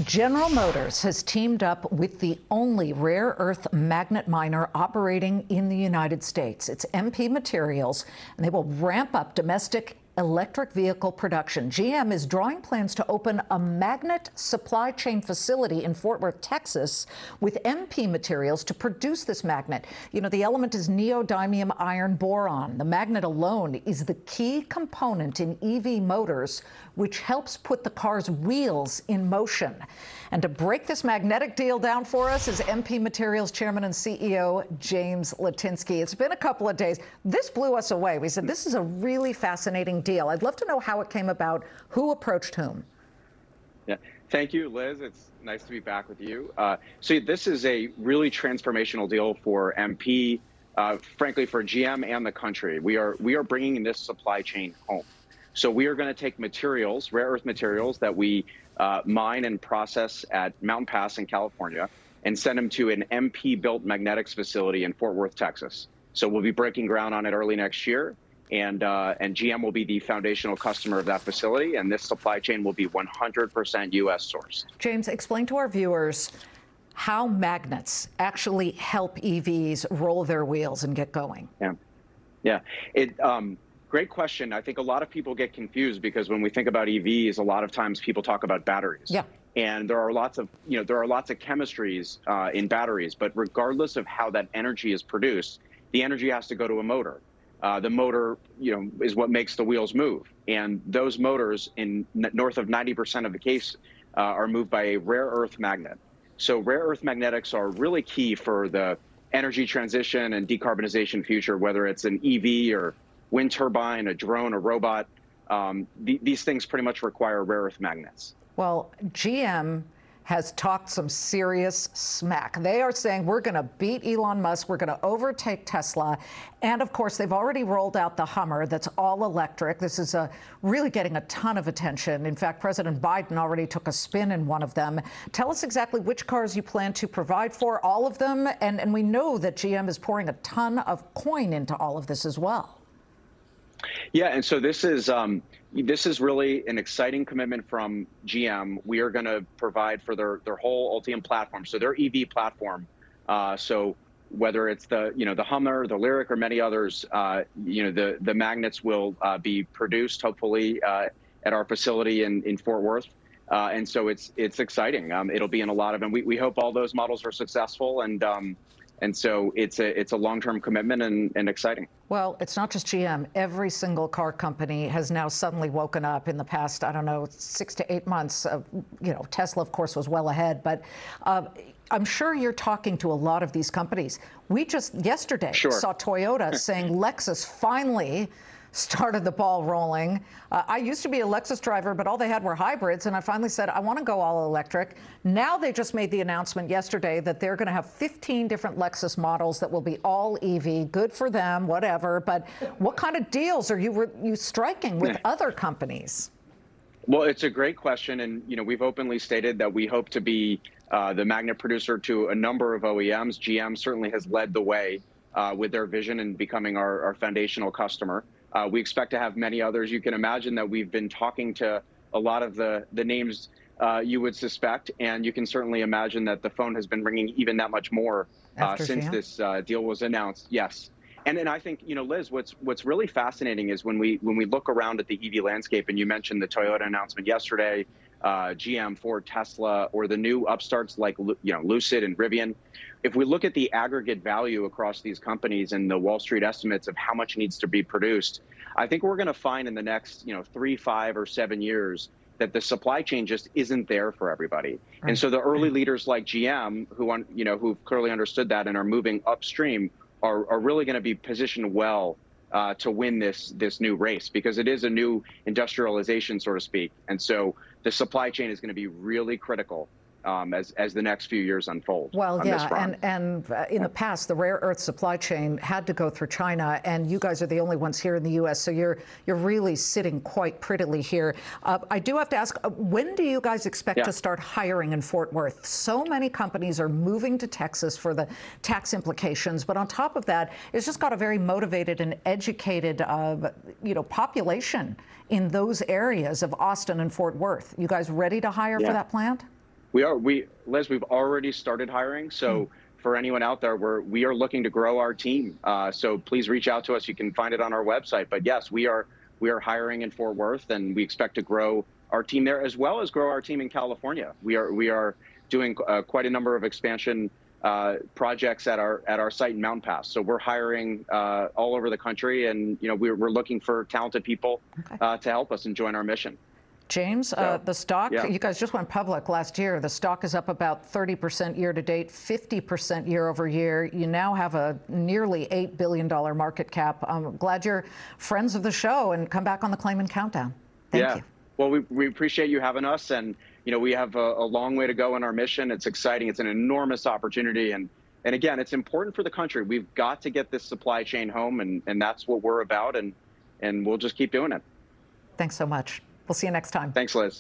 General Motors has teamed up with the only rare earth magnet miner operating in the United States. It's MP Materials, and they will ramp up domestic electric vehicle production. GM is drawing plans to open a magnet supply chain facility in Fort Worth, Texas, with MP Materials to produce this magnet. You know, the element is neodymium iron boron. The magnet alone is the key component in EV motors, which helps put the car's wheels in motion. And to break this magnetic deal down for us is MP Materials Chairman and CEO James Litinsky. It's been a couple of days. This blew us away. We said, this is a really fascinating deal. I'd love to know how it came about, who approached whom. Yeah, thank you, Liz. It's nice to be back with you. So this is a really transformational deal for MP, frankly, for GM and the country. We are bringing this supply chain home. So we are going to take materials, rare earth materials that we mine and process at Mountain Pass in California, and send them to an MP-built magnetics facility in Fort Worth, Texas. So we'll be breaking ground on it early next year, and GM will be the foundational customer of that facility, and this supply chain will be 100% U.S. sourced. James, explain to our viewers how magnets actually help EVs roll their wheels and get going. Yeah. Great question. I think a lot of people get confused because when we think about EVs, a lot of times people talk about batteries. Yeah. And there are lots of chemistries in batteries, but regardless of how that energy is produced, the energy has to go to a motor. The motor, is what makes the wheels move. And those motors, in north of 90% of the case, are moved by a rare earth magnet. So rare earth magnetics are really key for the energy transition and decarbonization future, whether it's an EV or wind turbine, a drone, a robot. These things pretty much require rare earth magnets. Well, GM has talked some serious smack. They are saying we're going to beat Elon Musk, we're going to overtake Tesla, and of course they've already rolled out the Hummer that's all electric. This is really getting a ton of attention. In fact, President Biden already took a spin in one of them. Tell us exactly which cars you plan to provide for, all of them, and we know that GM is pouring a ton of coin into all of this as well. Yeah, and so this is really an exciting commitment from GM. We are going to provide for their whole Ultium platform, so their EV platform. So whether it's the Hummer, the Lyric, or many others, the magnets will be produced hopefully at our facility in Fort Worth. And so it's exciting. It'll be in a lot of, and we hope all those models are successful, and so it's a long-term commitment and exciting. Well, it's not just GM. Every single car company has now suddenly woken up in the past, 6 to 8 months. Tesla, of course, was well ahead, but I'm sure you're talking to a lot of these companies. We just yesterday saw Toyota saying Lexus finally started the ball rolling. I used to be a Lexus driver, but all they had were hybrids, and I finally said, I want to go all electric. Now they just made the announcement yesterday that they're going to have 15 different Lexus models that will be all EV. Good for them, whatever. But what kind of deals are you striking with other companies? Well, it's a great question, and we've openly stated that we hope to be the magnet producer to a number of OEMs. GM certainly has led the way with their vision and becoming our foundational customer. We expect to have many others. You can imagine that we've been talking to a lot of the names you would suspect, and you can certainly imagine that the phone has been ringing even that much more since this deal was announced. Yes. And then I think, Liz, what's really fascinating is when we look around at the EV landscape, and you mentioned the Toyota announcement yesterday, GM, Ford, Tesla, or the new upstarts like Lucid and Rivian. If we look at the aggregate value across these companies and the Wall Street estimates of how much needs to be produced, I think we're going to find in the next 3, 5, or 7 years that the supply chain just isn't there for everybody. Right. And so the early leaders like GM, who've clearly understood that and are moving upstream, are really going to be positioned well to win this new race, because it is a new industrialization, so to speak. And so the supply chain is going to be really critical as the next few years unfold. Well, yeah, and in the past, the rare earth supply chain had to go through China, and you guys are the only ones here in the U.S., so you're really sitting quite prettily here. I do have to ask, when do you guys expect to start hiring in Fort Worth? So many companies are moving to Texas for the tax implications, but on top of that, it's just got a very motivated and educated, population in those areas of Austin and Fort Worth. You guys ready to hire for that plant? Liz, we've already started hiring. So for anyone out there, we are looking to grow our team. So please reach out to us. You can find it on our website. But yes, we are hiring in Fort Worth, and we expect to grow our team there as well as grow our team in California. We are doing quite a number of expansion projects at our site in Mountain Pass. So we're hiring all over the country, and we're looking for talented people to help us and join our mission. James, the stock, you guys just went public last year. The stock is up about 30% year to date, 50% year over year. You now have a nearly $8 billion market cap. I'm glad you're friends of the show and come back on the Claman Countdown. Thank you. Well, we appreciate you having us. And, we have a long way to go in our mission. It's exciting. It's an enormous opportunity. And again, it's important for the country. We've got to get this supply chain home, and that's what we're about. And we'll just keep doing it. Thanks so much. We'll see you next time. Thanks, Liz.